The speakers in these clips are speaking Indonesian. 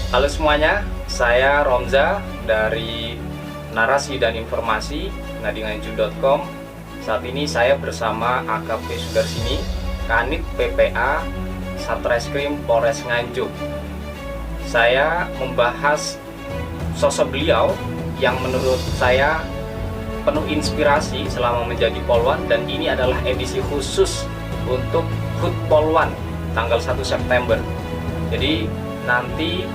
Halo semuanya, saya Romza dari Narasi dan Informasi nadinganju.com. Saat ini saya bersama AKP Sudarsini, Kanit PPA Satreskrim Polres Nganjuk. Saya membahas sosok beliau yang menurut saya penuh inspirasi selama menjadi Polwan, dan ini adalah edisi khusus untuk HUT Polwan tanggal 1 September. Jadi nanti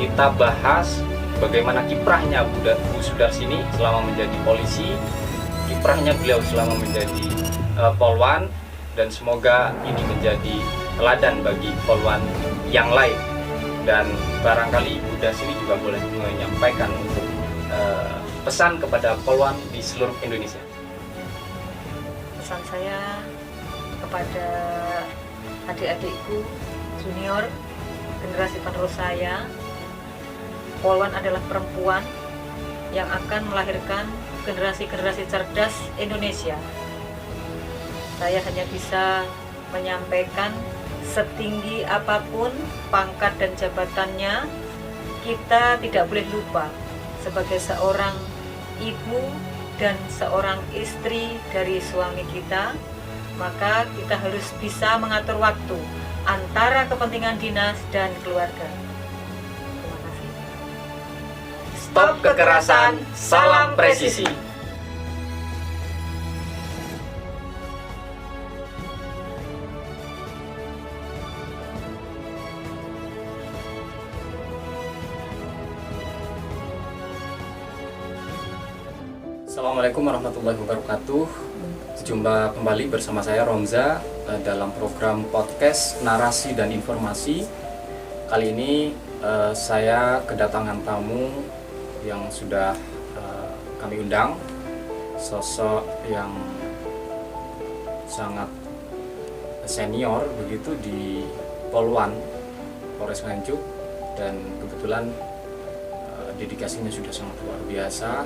kita bahas bagaimana kiprahnya Bu Sudarsini selama menjadi polisi, kiprahnya beliau selama menjadi Polwan, dan semoga ini menjadi teladan bagi Polwan yang lain. Dan barangkali Bu Sudarsini juga boleh menyampaikan untuk pesan kepada Polwan di seluruh Indonesia. Pesan saya kepada adik-adikku junior, generasi penerus saya, Polwan adalah perempuan yang akan melahirkan generasi-generasi cerdas Indonesia. Saya hanya bisa menyampaikan, setinggi apapun pangkat dan jabatannya, kita tidak boleh lupa sebagai seorang ibu dan seorang istri dari suami kita, maka kita harus bisa mengatur waktu antara kepentingan dinas dan keluarga. Terima kasih. Stop kekerasan, salam presisi. Assalamualaikum warahmatullahi wabarakatuh. Jumpa kembali bersama saya Romza dalam program podcast Narasi dan Informasi. Kali ini saya kedatangan tamu yang sudah kami undang, sosok yang sangat senior begitu di Polwan Polres Nganjuk, dan kebetulan dedikasinya sudah sangat luar biasa.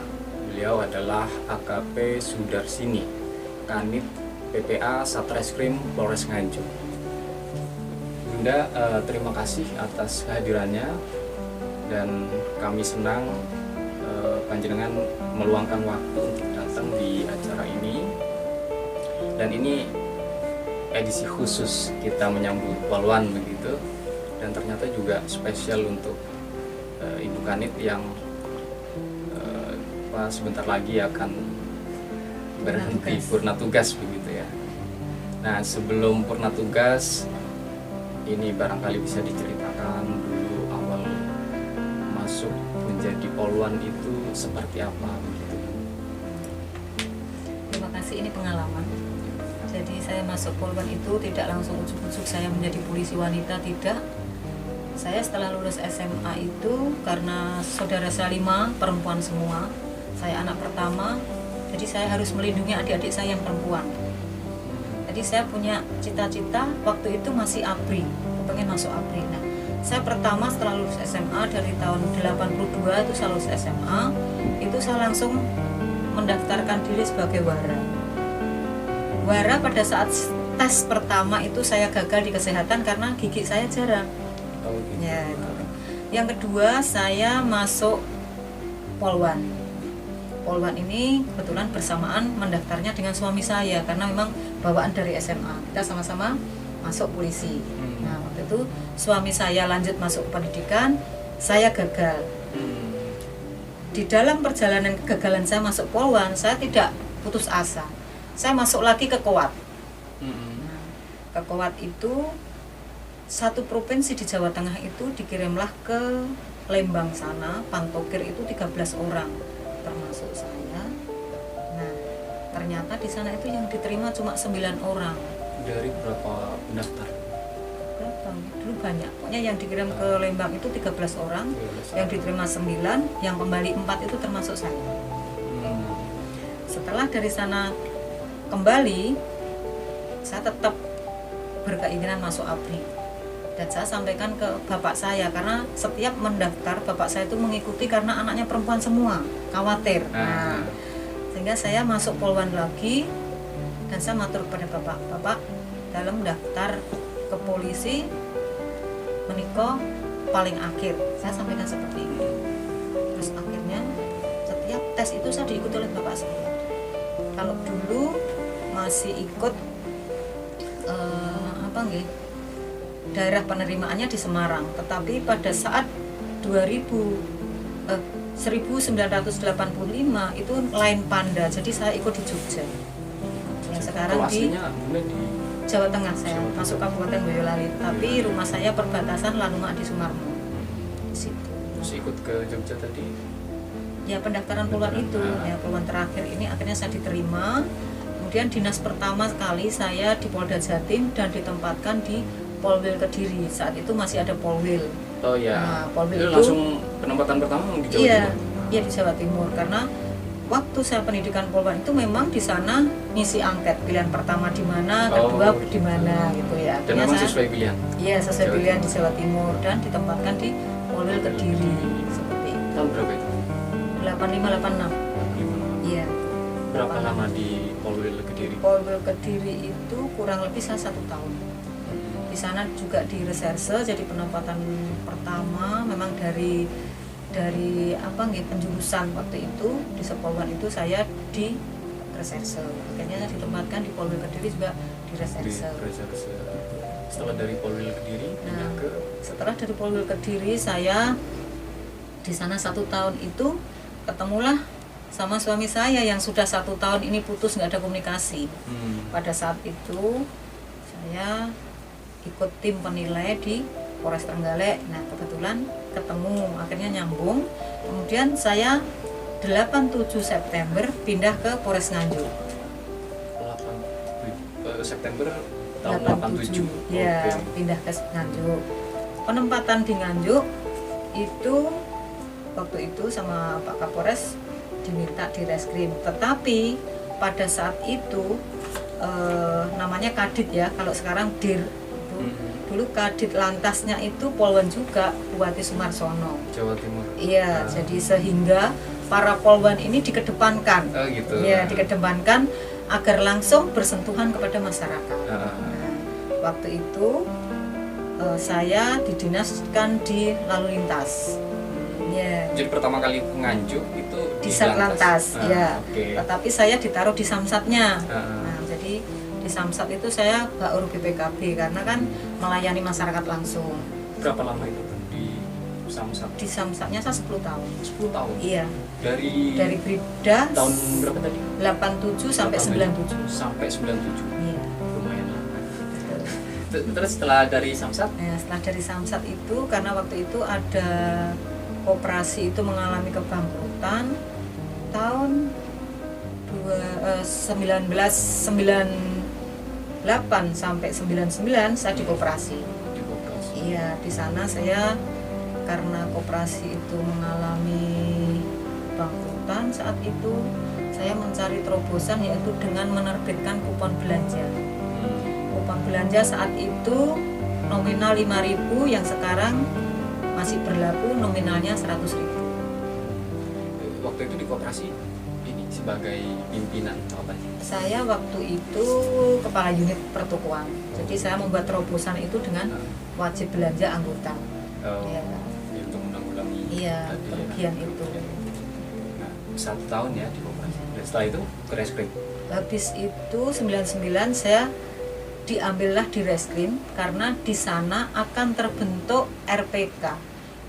Beliau adalah AKP Sudarsini, Kanit PPA Satreskrim Polres Nganjuk. Bunda, terima kasih atas kehadirannya, dan kami senang panjenengan meluangkan waktu untuk datang di acara ini. Dan ini edisi khusus kita menyambut Polwan begitu, dan ternyata juga spesial untuk Ibu Kanit yang sebentar lagi akan berhenti purna tugas begitu ya. Nah, sebelum purna tugas ini barangkali bisa diceritakan dulu awal masuk menjadi Polwan itu seperti apa begitu. Terima kasih, ini pengalaman. Jadi saya masuk Polwan itu tidak langsung ujuk-ujuk saya menjadi polisi wanita, tidak. Saya setelah lulus SMA itu, karena saudara saya 5 perempuan semua, saya anak pertama, jadi saya harus melindungi adik-adik saya yang perempuan. Jadi saya punya cita-cita waktu itu masih ABRI, pengen masuk ABRI. Nah, saya pertama setelah lulus SMA dari tahun 82 itu saya lulus SMA, itu saya langsung mendaftarkan diri sebagai wara. Wara pada saat tes pertama itu saya gagal di kesehatan karena gigi saya jarang. Ya, itu. Yang kedua saya masuk Polwan. Polwan ini kebetulan bersamaan mendaftarnya dengan suami saya karena memang bawaan dari SMA. Kita sama-sama masuk polisi. Nah, waktu itu suami saya lanjut masuk pendidikan, saya gagal. Di dalam perjalanan kegagalan saya masuk Polwan, saya tidak putus asa. Saya masuk lagi ke Kowat. Nah, ke Kowat itu satu provinsi di Jawa Tengah itu dikirimlah ke Lembang sana, Pantokir itu 13 orang. Termasuk saya. Nah, ternyata di sana itu yang diterima cuma 9 orang. Dari berapa pendaftar? Berapa? Dulu banyak. Pokoknya yang dikirim ke Lembang itu 13 orang, yang diterima 9, yang kembali 4 itu termasuk saya. Setelah dari sana kembali, saya tetap berkeinginan masuk ABRI. Dan saya sampaikan ke bapak saya, karena setiap mendaftar bapak saya itu mengikuti karena anaknya perempuan semua, khawatir. Nah, sehingga saya masuk Polwan lagi, dan saya matur kepada bapak dalam daftar ke polisi menikah paling akhir. Saya sampaikan seperti itu. Terus akhirnya setiap tes itu saya diikuti oleh bapak saya. Kalau dulu masih ikut daerah penerimaannya di Semarang, tetapi pada saat 1985 itu lain Panda, jadi saya ikut di Jogja. Yang sekarang di Jawa Tengah, saya masuk Kabupaten Boyolali, tapi rumah saya perbatasan Lanuma di Sumarmo. Di situ. Terus ikut ke Jogja tadi? Ya pendaftaran puluhan itu, ya puluhan terakhir ini akhirnya saya diterima. Kemudian dinas pertama sekali saya di Polda Jatim dan ditempatkan di Polwil Kediri. Saat itu masih ada Polwil. Oh ya. Nah, Polwil itu langsung penempatan pertama di Jawa Timur. Iya di Jawa Timur, karena waktu saya pendidikan Polwan itu memang di sana ngisi angket pilihan pertama di mana, kedua di mana gitu ya. Dan memang sesuai pilihan. Iya, sesuai pilihan di Jawa Timur dan ditempatkan di Polwil Kediri seperti itu. Tahun berapa itu? 8586. Iya. Berapa lama di Polwil Kediri? Polwil Kediri itu kurang lebih 1 tahun. Di sana juga di reserse, jadi penempatan pertama memang dari penjurusan waktu itu di Sepolwan itu saya di reserse. Akhirnya saya ditempatkan di Polwil Kediri juga di reserse. Setelah dari Polwil Kediri, setelah dari Polwil Kediri saya di sana 1 tahun itu ketemulah sama suami saya yang sudah 1 tahun ini putus, nggak ada komunikasi. Pada saat itu saya ikut tim penilai di Polres Trenggalek. Nah kebetulan ketemu, akhirnya nyambung. Kemudian saya 87 September pindah ke Polres Nganjuk. September tahun 87. Ya, pindah ke Nganjuk. Penempatan di Nganjuk itu waktu itu sama Pak Kapolres diminta di reskrim, tetapi pada saat itu namanya Kadit ya, kalau sekarang Dir itu dulu Kadit lantasnya itu Polwan juga Bupati Sumarsono, Jawa Timur. Iya, jadi sehingga para Polwan ini dikedepankan, gitu. Ya dikedepankan agar langsung bersentuhan kepada masyarakat. Nah, waktu itu saya didinaskan di lalu lintas. Yeah. Jadi pertama kali Nganjuk itu di Satlantas, ya. Okay. Tetapi saya ditaruh di Samsatnya. Nah, jadi di Samsat itu saya Baur BPKB karena kan melayani masyarakat langsung. Berapa lama itu di Samsat? Di Samsatnya saya 10 tahun. 10 tahun. Iya. Dari Bribda tahun berapa tadi? 87 sampai 97. Sampai 97. Iya. Lumayan lama. Terus setelah dari Samsat? Nah, setelah dari Samsat itu karena waktu itu ada koperasi itu mengalami kebangkrutan tahun 1998 sampai 99 saya di koperasi. Iya, di sana saya karena koperasi itu mengalami bangkrutan saat itu saya mencari terobosan yaitu dengan menerbitkan kupon belanja. Kupon belanja saat itu nominal 5.000 yang sekarang masih berlaku nominalnya 100.000. Waktu itu di koperasi ini sebagai pimpinan apa sih? Saya waktu itu kepala unit pertokoan. Jadi saya membuat terobosan itu dengan wajib belanja anggota. Ya, untuk menanggulangi kerugian itu. Nah, 1 tahun ya di koperasi. Dan setelah itu ke reskrim. Habis itu 99 saya diambillah di reskrim karena di sana akan terbentuk RPK.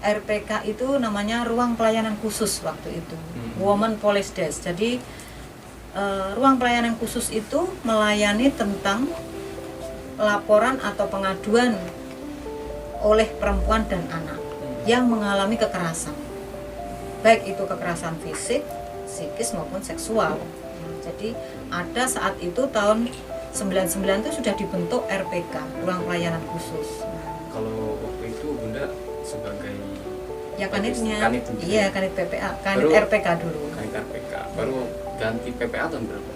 RPK itu namanya ruang pelayanan khusus waktu itu, Women Police Desk. Jadi ruang pelayanan khusus itu melayani tentang laporan atau pengaduan oleh perempuan dan anak yang mengalami kekerasan, baik itu kekerasan fisik, psikis maupun seksual. Jadi ada saat itu tahun 99 itu sudah dibentuk RPK, ruang pelayanan khusus. Kalau waktu itu Bunda sebagai kanitnya, iya kanit PPA, kanit RPK dulu. Kanit RPK, baru ganti PPA tahun berapa?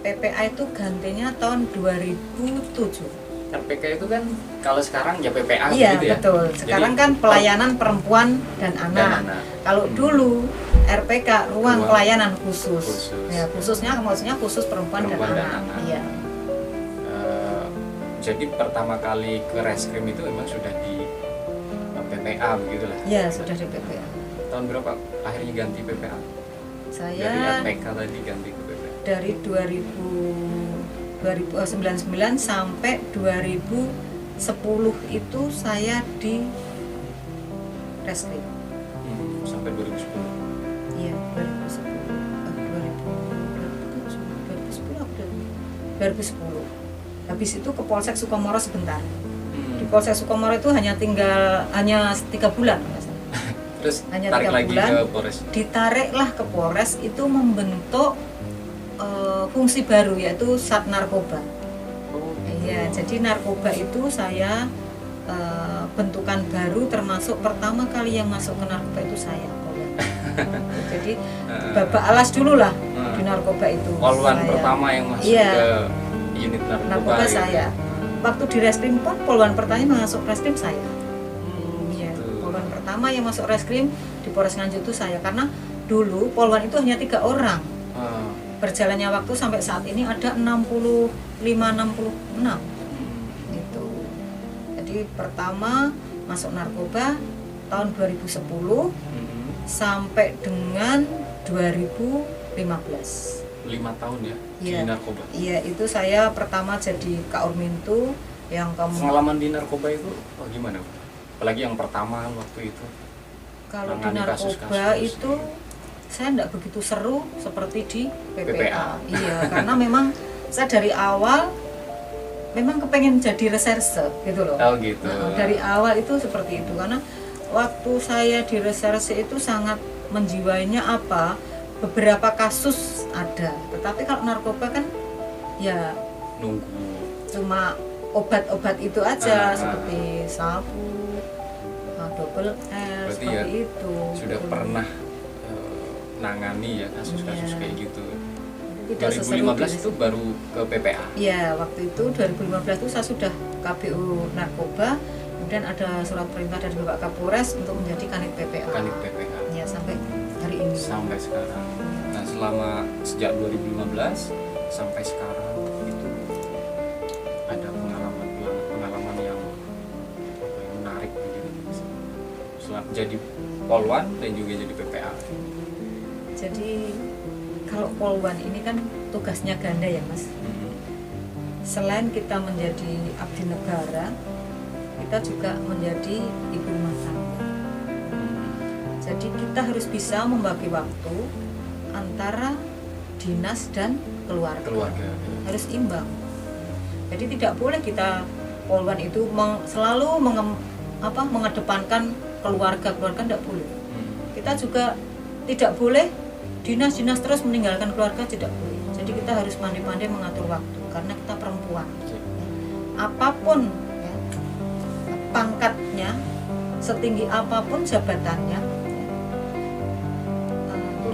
PPA itu gantinya tahun 2007. RPK itu kan kalau sekarang ya PPA iya, gitu ya? Betul, sekarang jadi, kan pelayanan perempuan dan anak. Kalau dulu RPK, ruang pelayanan khusus. Ya, khususnya maksudnya khusus perempuan dan anak. Iya. Jadi pertama kali ke reskrim itu memang sudah di PPA begitulah. Ya, sudah di PPA. Tahun berapa akhirnya ganti PPA? Dari Saya ATK tadi ganti ke PPA. dari 2099 sampai 2010 itu saya di Reskrim. Sampai 2010. Iya, 2010. 2010 apa 2010. Habis itu ke Polsek Sukomoro sebentar. Di Polsek Sukomoro itu hanya 3 bulan nggak salah. Terus Hanya tarik 3 lagi bulan, ke Polres. ditariklah ke Polres itu membentuk fungsi baru yaitu Sat Narkoba. Iya, jadi narkoba itu saya bentukan baru, termasuk pertama kali yang masuk ke narkoba itu saya. Jadi babak alas dulu lah di narkoba itu. Polwan pertama yang masuk ke unit narkoba gitu. Saya. Waktu di Reskrim pun polwan pertama masuk Reskrim saya. Iya, polwan pertama yang masuk Reskrim di Polres Nganjuk itu saya, karena dulu polwan itu hanya 3 orang. Berjalannya waktu sampai saat ini ada 65-66 itu. Jadi pertama masuk narkoba tahun 2010 sampai dengan 2015. 5 tahun ya di narkoba. Iya, itu saya pertama jadi Kaormintu, yang pengalaman di narkoba itu gimana? Apalagi yang pertama waktu itu. Kalau di narkoba itu saya tidak begitu seru seperti di PPA. Iya, karena memang saya dari awal memang kepengen jadi reserse gitu loh. Oh gitu. Dari awal itu seperti itu, karena waktu saya di reserse itu sangat menjiwainya apa, beberapa kasus ada, tetapi kalau narkoba kan ya nunggu, cuma obat-obat itu aja seperti sabu, double R, berarti seperti ya, itu. Sudah pernah nangani ya kasus-kasus kayak gitu. Tidak 2015 itu baru ke PPA. Iya, waktu itu 2015 itu saya sudah KPU narkoba, kemudian ada surat perintah dari Bapak Kapolres untuk menjadi Kanit PPA. Kanit PPA. Ya, sampai hari ini. Sampai sekarang. Nah, selama sejak 2015 sampai sekarang itu ada pengalaman yang menarik begitu. Selain jadi polwan dan juga jadi PPA. Jadi kalau polwan ini kan tugasnya ganda ya Mas. Selain kita menjadi abdi negara, kita juga menjadi ibu rumah tangga. Jadi kita harus bisa membagi waktu antara dinas dan keluarga. Harus imbang. Jadi tidak boleh kita polwan itu selalu mengedepankan keluarga tidak boleh. Kita juga tidak boleh dinas terus meninggalkan keluarga, tidak boleh. Jadi kita harus pandai-pandai mengatur waktu karena kita perempuan. Apapun ya, pangkatnya, setinggi apapun jabatannya,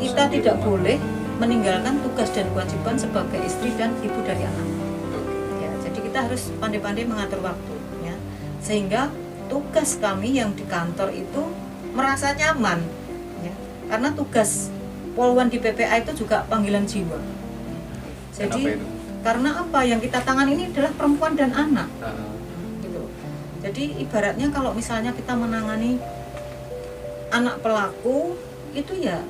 kita tidak boleh meninggalkan tugas dan kewajiban sebagai istri dan ibu dari anak. Ya, jadi kita harus pandai-pandai mengatur waktu, ya, sehingga tugas kami yang di kantor itu merasa nyaman, ya, karena tugas polwan di PPA itu juga panggilan jiwa. Jadi karena apa yang kita tangani ini adalah perempuan dan anak. Gitu. Jadi ibaratnya kalau misalnya kita menangani anak pelaku itu ya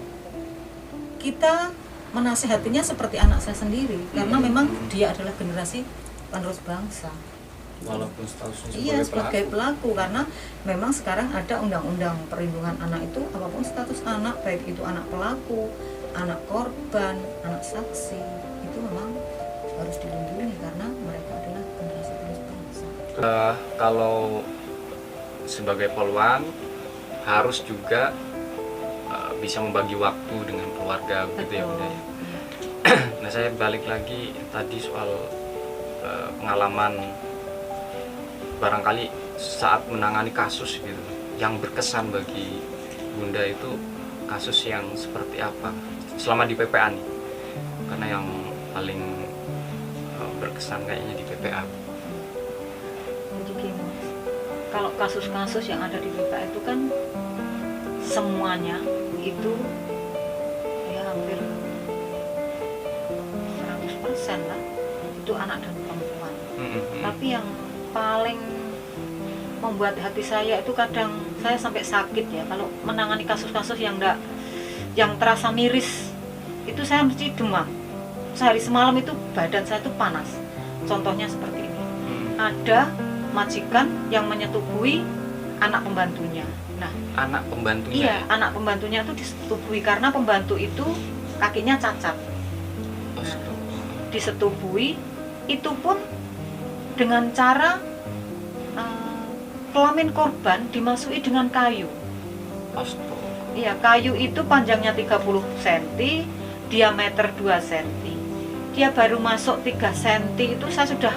kita menasihatinya seperti anak saya sendiri, karena memang dia adalah generasi penerus bangsa. Walaupun statusnya sebagai pelaku, karena memang sekarang ada undang-undang perlindungan anak itu, apapun status anak, baik itu anak pelaku, anak korban, anak saksi, itu memang harus dilindungi karena mereka adalah generasi penerus bangsa. Kalau sebagai polwan harus juga bisa membagi waktu dengan keluarga, begitu ya Bunda ya. Nah, saya balik lagi tadi soal pengalaman barangkali saat menangani kasus gitu yang berkesan bagi Bunda, itu kasus yang seperti apa selama di PPA nih, karena yang paling berkesan kayaknya di PPA. Jadi kalau kasus-kasus yang ada di PPA itu kan semuanya itu ya hampir 100% lah itu anak dan perempuan. Tapi yang paling membuat hati saya itu kadang saya sampai sakit ya kalau menangani kasus-kasus yang terasa miris. Itu saya mesti demam. Sehari semalam itu badan saya itu panas. Contohnya seperti ini. Ada majikan yang menyetubuhi anak pembantunya. Nah, anak pembantunya? Iya, anak pembantunya itu disetubuhi karena pembantu itu kakinya cacat. Nah, disetubuhi itu pun dengan cara kelamin korban dimasuki dengan kayu. Astaga. Iya, kayu itu panjangnya 30 cm, diameter 2 cm. Dia baru masuk 3 cm itu saya sudah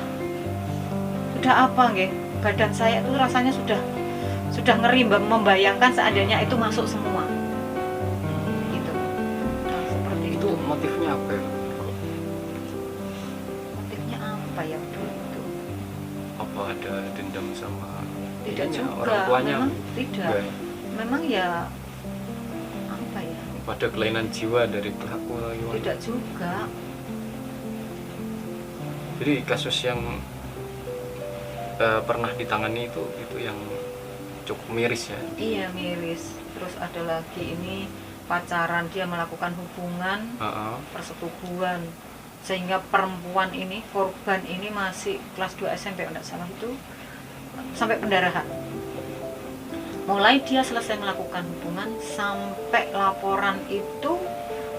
apa nggih? Badan saya itu rasanya sudah ngeri membayangkan seandainya itu masuk semua. Gitu. Nah, seperti itu. Motifnya apa ya? Motifnya apa ya dulu itu? Apa ada dendam sama Tidak juga, orang tuanya? memang tidak. Enggak. Memang ya apa ya? Pada kelainan jiwa dari pelaku gimana? Tidak juga. Jadi kasus yang pernah ditangani itu yang cukup miris ya? Iya, miris. Terus ada lagi ini pacaran, dia melakukan hubungan persetubuhan sehingga perempuan ini, korban ini masih kelas 2 SMP tidak salah itu sampai pendarahan. Mulai dia selesai melakukan hubungan sampai laporan itu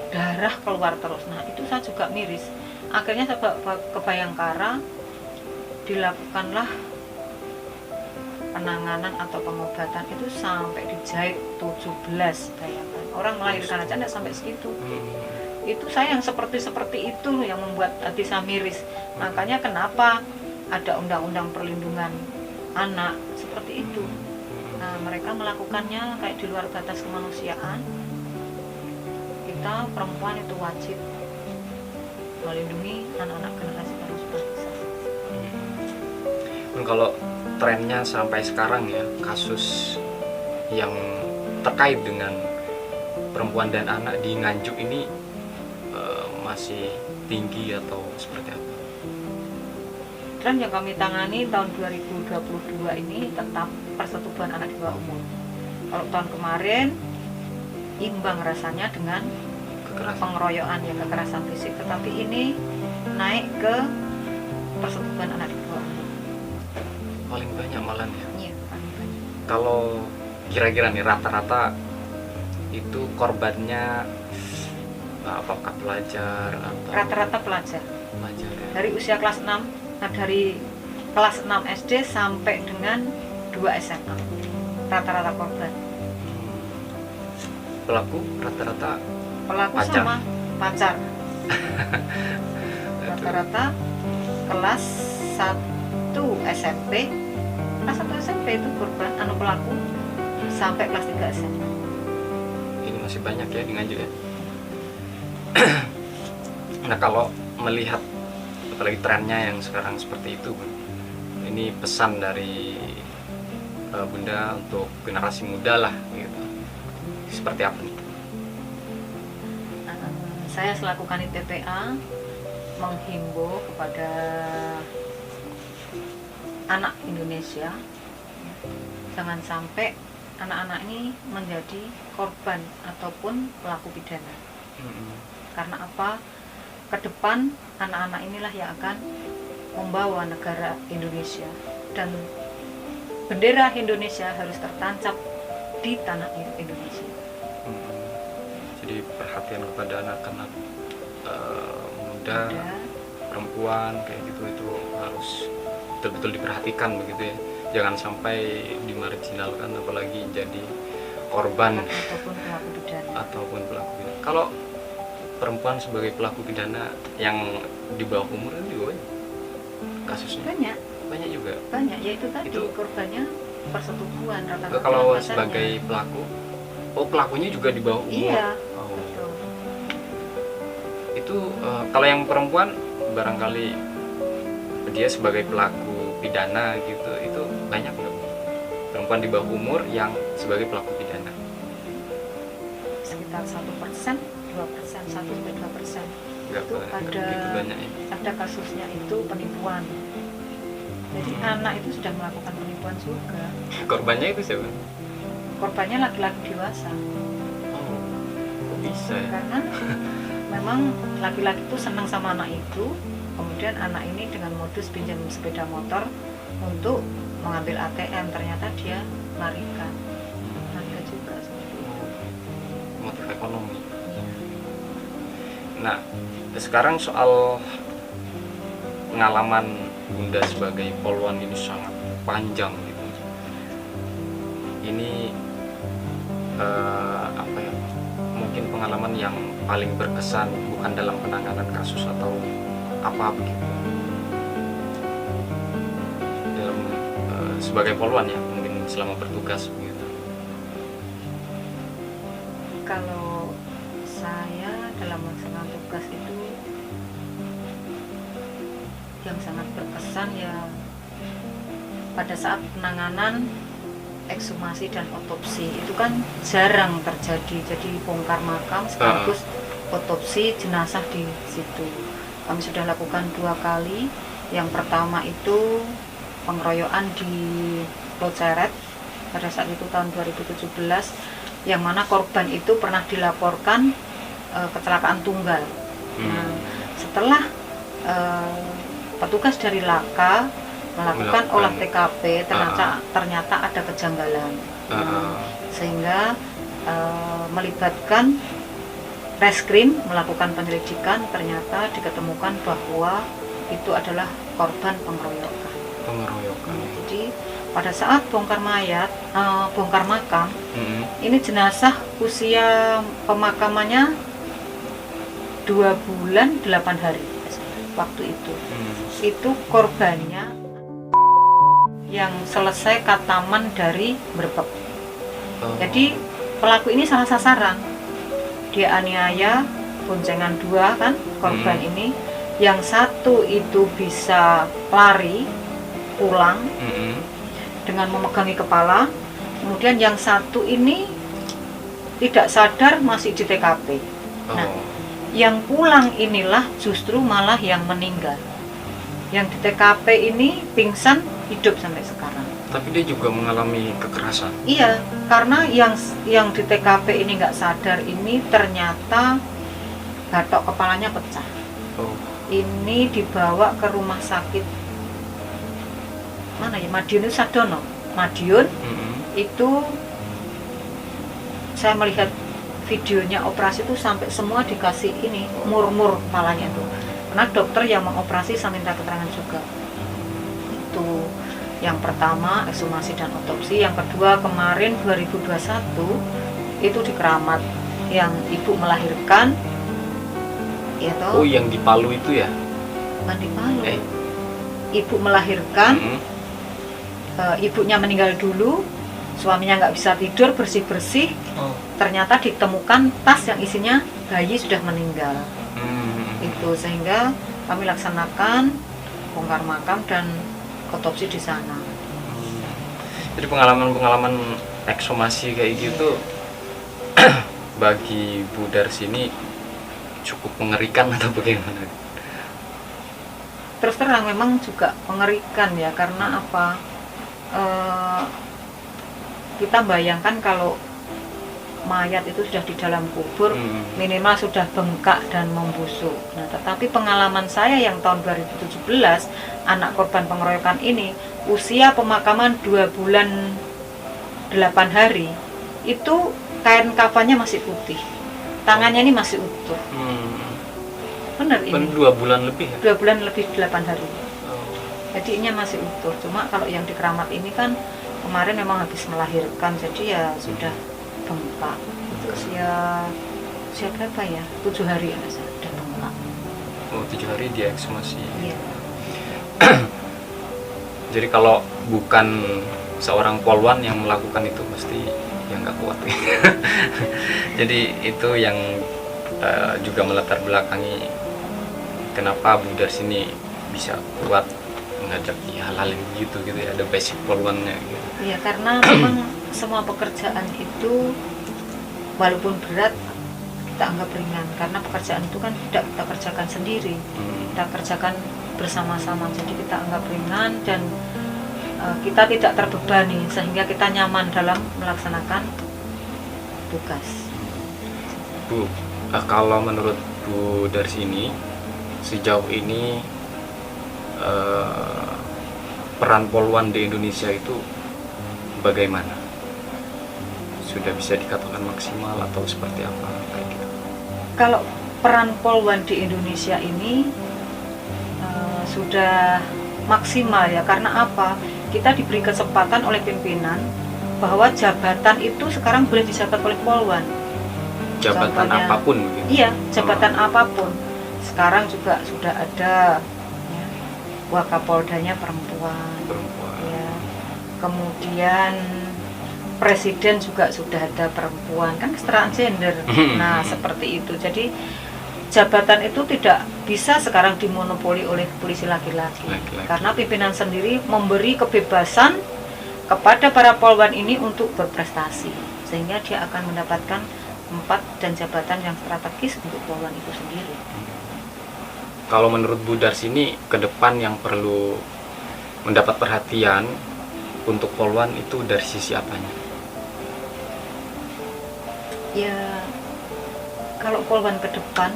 darah keluar terus. Nah, itu saya juga miris. Akhirnya saya ke Bayangkara, dilakukanlah penanganan atau pengobatan itu sampai dijahit 17, bayangkan. Orang melahirkan aja tidak sampai segitu. Itu saya yang seperti itu yang membuat hati saya miris. Makanya kenapa ada undang-undang perlindungan anak seperti itu. Nah, mereka melakukannya kayak di luar batas kemanusiaan. Kita perempuan itu wajib melindungi anak-anak generasi penerus bangsa. Kalau trennya sampai sekarang ya, kasus yang terkait dengan perempuan dan anak di Nganjuk ini masih tinggi atau seperti apa? Tren yang kami tangani tahun 2022 ini tentang persetubuhan anak di bawah umur. Kalau tahun kemarin imbang rasanya dengan pengeroyokan ya, kekerasan fisik, tetapi ini naik ke persetubuhan anak di bawah umur. Paling banyak malah ya? Iya, paling banyak. Kalau kira-kira nih rata-rata itu korbannya apakah pelajar atau? Rata-rata pelajar. Pelajar ya? Dari usia kelas 6, nah dari kelas 6 SD sampai dengan 2 SMA. Rata-rata korban. Pelaku rata-rata Pelaku pacar. sama pacar. Rata-rata kelas 1 SMP. Kelas 1 SMP itu korban pelaku sampai kelas 3 SMA. Ini masih banyak ya di Nganjuk ya. Nah, kalau melihat apalagi trennya yang sekarang seperti itu, Bun, ini pesan dari Bunda untuk generasi muda lah gitu. Seperti apa nih? Saya selaku Kanit PPA menghimbau kepada anak Indonesia, jangan sampai anak-anak ini menjadi korban ataupun pelaku pidana. Karena apa? Ke depan anak-anak inilah yang akan membawa negara Indonesia, dan bendera Indonesia harus tertancap di tanah Indonesia. Jadi perhatian kepada anak-anak muda, perempuan kayak gitu itu harus betul-betul diperhatikan begitu ya. Jangan sampai dimarginalkan apalagi jadi korban ataupun pelaku pidana. Kalau perempuan sebagai pelaku pidana yang di bawah umur itu juga kasusnya banyak juga. Banyak, yaitu tadi korbannya persetubuhan rata-rata. Kalau sebagai pelaku, pelakunya juga di bawah umur. Iya. Betul. Itu kalau yang perempuan barangkali dia sebagai pelaku pidana gitu, itu banyak nggak perempuan di bawah umur yang sebagai pelaku pidana? Sekitar 1%, 2%, 1-2%. Nggak Itu begitu banyak ya? ada kasusnya itu penipuan. Jadi anak itu sudah melakukan penipuan juga. Korbannya itu siapa? Korbannya laki-laki dewasa. Oh, kok bisa ya? Karena memang laki-laki itu senang sama anak itu, kemudian anak ini dengan modus pinjam sepeda motor untuk mengambil ATM, ternyata dia larikan. Ada juga seperti itu. Motif ekonomi. Iya. Nah, sekarang soal pengalaman Bunda sebagai polwan ini sangat panjang gitu. Ini apa ya? Mungkin pengalaman yang paling berkesan bukan dalam penanganan kasus atau apa begitu. Dalam sebagai polwan ya, mungkin selama bertugas begitu. Kalau saya dalam melaksanakan tugas itu yang sangat berkesan ya pada saat penanganan ekshumasi dan otopsi itu kan jarang terjadi, jadi bongkar makam sekaligus otopsi jenazah di situ. Kami sudah lakukan 2 kali. Yang pertama itu pengeroyokan di Loceret pada saat itu tahun 2017, yang mana korban itu pernah dilaporkan kecelakaan tunggal. Nah, setelah petugas dari Laka melakukan olah TKP, ternyata ada kejanggalan. Sehingga melibatkan reskrim melakukan penyelidikan, ternyata diketemukan bahwa itu adalah korban pengeroyokan. Jadi pada saat bongkar makam, ini jenazah usia pemakamannya 2 bulan 8 hari waktu itu. Itu korbannya yang selesai kataman dari Brebek. Jadi pelaku ini salah sasaran. Dia aniaya, boncengan 2 kan korban ini. Yang satu itu bisa lari pulang dengan memegangi kepala. Kemudian yang satu ini tidak sadar masih di TKP. Nah, yang pulang inilah justru malah yang meninggal. Yang di TKP ini pingsan, hidup sampai sekarang. Tapi dia juga mengalami kekerasan. Iya, karena yang di TKP ini nggak sadar ini ternyata batok kepalanya pecah. Ini dibawa ke rumah sakit mana ya, Madiun itu Sadono. Madiun itu saya melihat videonya operasi itu sampai semua dikasih ini murmur kepalanya itu. Karena dokter yang mengoperasi saya minta keterangan juga. Itu yang pertama ekshumasi dan otopsi. Yang kedua kemarin 2021 itu di Keramat yang ibu melahirkan. Ya toh? Oh, yang di Palu itu ya? Bukan di Palu. Ibu melahirkan, ibunya meninggal dulu, suaminya nggak bisa tidur, bersih-bersih. Ternyata ditemukan tas yang isinya bayi sudah meninggal. Itu sehingga kami laksanakan bongkar makam dan otopsi di sana. Jadi pengalaman-pengalaman ekshumasi kayak gitu bagi Bu Darsini cukup mengerikan atau bagaimana? Terus terang memang juga mengerikan ya, karena apa? Kita bayangkan kalau mayat itu sudah di dalam kubur, minimal sudah bengkak dan membusuk. Nah, tetapi pengalaman saya yang tahun 2017, anak korban pengeroyokan ini, usia pemakaman 2 bulan 8 hari, itu kain kafannya masih putih, tangannya ini masih utuh. Benar ini? 2 bulan lebih ya? 2 bulan lebih 8 hari. Jadi ini masih utuh. Cuma kalau yang di Keramat ini kan kemarin memang habis melahirkan, jadi ya sudah bengkak. Usia berapa ya? 7 hari ya, sudah bengkak. Oh, 7 hari dia ekshumasi. Iya. Jadi kalau bukan seorang polwan yang melakukan itu pasti yang nggak kuat. Jadi itu yang juga melatar belakangi kenapa Bu Darsini bisa kuat menghadapi hal-hal yang gitu ya, ada basic polwannya gitu. Iya, karena memang semua pekerjaan itu walaupun berat kita anggap ringan, karena pekerjaan itu kan tidak kita kerjakan sendiri, kita kerjakan bersama-sama. Jadi kita anggap ringan dan kita tidak terbebani sehingga kita nyaman dalam melaksanakan tugas. Bu, kalau menurut Bu dari sini sejauh ini peran Polwan di Indonesia itu bagaimana? Sudah bisa dikatakan maksimal atau seperti apa kayak gitu? Kalau peran Polwan di Indonesia ini sudah maksimal ya, karena apa? Kita diberi kesempatan oleh pimpinan bahwa jabatan itu sekarang boleh dijabat oleh Polwan. Jabatan Contohnya, apapun mungkin? Iya, jabatan apapun. Sekarang juga sudah ada ya, Wakapoldanya perempuan. Ya. Kemudian presiden juga sudah ada perempuan, kan kesetaraan gender. Nah, seperti itu. Jadi jabatan itu tidak bisa sekarang dimonopoli oleh polisi laki-laki. Karena pimpinan sendiri memberi kebebasan kepada para polwan ini untuk berprestasi, sehingga dia akan mendapatkan tempat dan jabatan yang strategis untuk polwan itu sendiri. Kalau menurut Bu Darsini, ke depan yang perlu mendapat perhatian untuk polwan itu dari sisi apanya? Ya, kalau polwan ke depan,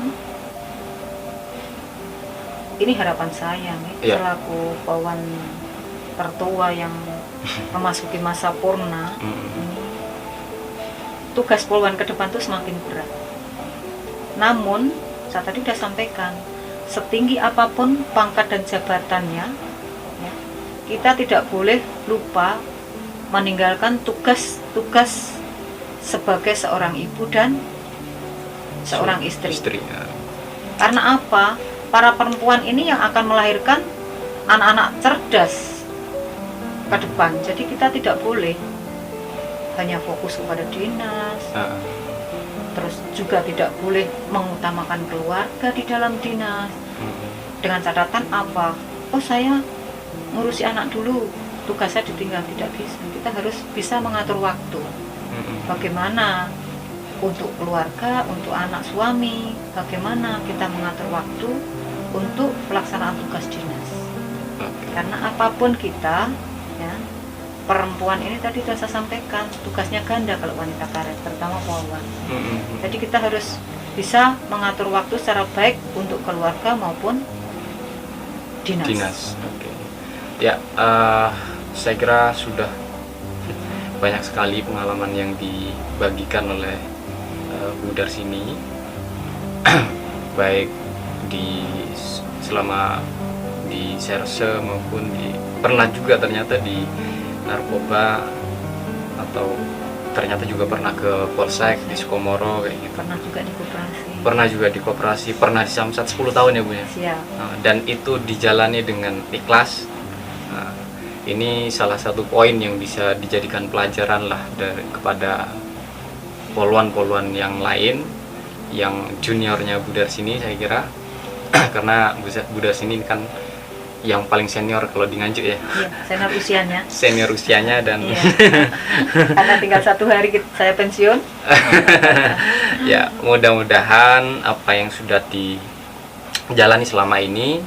ini harapan saya nih, selaku polwan tertua yang memasuki masa purna, tugas polwan ke depan itu semakin berat. Namun, saya tadi sudah sampaikan, setinggi apapun pangkat dan jabatannya, ya, kita tidak boleh lupa meninggalkan tugas-tugas sebagai seorang ibu dan seorang istri. Ya. Karena apa? Para perempuan ini yang akan melahirkan anak-anak cerdas ke depan. Jadi kita tidak boleh hanya fokus kepada dinas, terus juga tidak boleh mengutamakan keluarga di dalam dinas. Dengan catatan apa? Oh, saya ngurusi anak dulu, tugasnya ditinggal. Tidak bisa. Kita harus bisa mengatur waktu. Bagaimana untuk keluarga, untuk anak suami, bagaimana kita mengatur waktu untuk pelaksanaan tugas dinas. Karena apapun kita, ya, perempuan ini tadi sudah saya sampaikan, tugasnya ganda kalau wanita karet, terutama polwan. Jadi kita harus bisa mengatur waktu secara baik untuk keluarga maupun dinas. Okay. Ya, saya kira sudah banyak sekali pengalaman yang dibagikan oleh Bu Darsini, baik selama di serse maupun pernah juga ternyata di narkoba, atau ternyata juga pernah ke Polsek di Sukomoro kayak gitu. Pernah juga di koperasi. Pernah juga di koperasi, pernah di Samsat 10 tahun ya Bu ya. Siap. Dan itu dijalani dengan ikhlas. Ini salah satu poin yang bisa dijadikan pelajaran lah kepada polwan-polwan yang lain, yang juniornya Bu Darsini saya kira. Karena Bu Darsini kan yang paling senior kalau di Nganjuk ya. Iya, senior usianya. Senior usianya dan iya. Karena tinggal 1 hari saya pensiun. Ya, mudah-mudahan apa yang sudah dijalani selama ini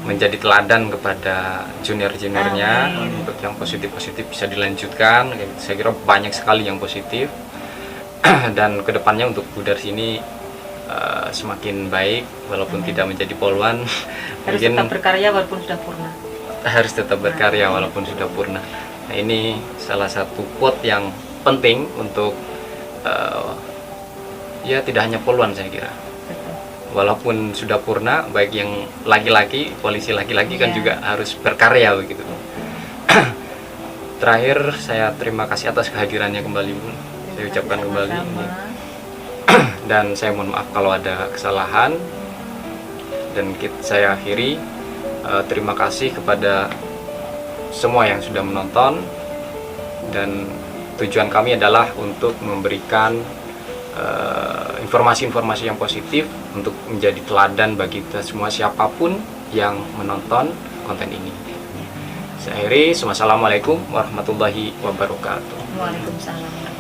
menjadi teladan kepada junior-juniornya. Untuk yang positif-positif bisa dilanjutkan. Saya kira banyak sekali yang positif. Dan kedepannya untuk Bu Darsini semakin baik, walaupun tidak menjadi polwan. Harus tetap berkarya walaupun sudah purna. Harus tetap berkarya walaupun sudah purna. Nah, ini salah satu quote yang penting untuk ya tidak hanya polwan saya kira. Walaupun sudah purna, baik yang laki-laki, polisi laki-laki kan juga harus berkarya begitu. Terakhir saya terima kasih atas kehadirannya kembali Bu. Saya ucapkan kembali ini. Dan saya mohon maaf kalau ada kesalahan. Dan saya akhiri, terima kasih kepada semua yang sudah menonton. Dan tujuan kami adalah untuk memberikan informasi-informasi yang positif untuk menjadi teladan bagi kita semua, siapapun yang menonton konten ini. Saya akhiri, wassalamualaikum warahmatullahi wabarakatuh. Waalaikumsalam.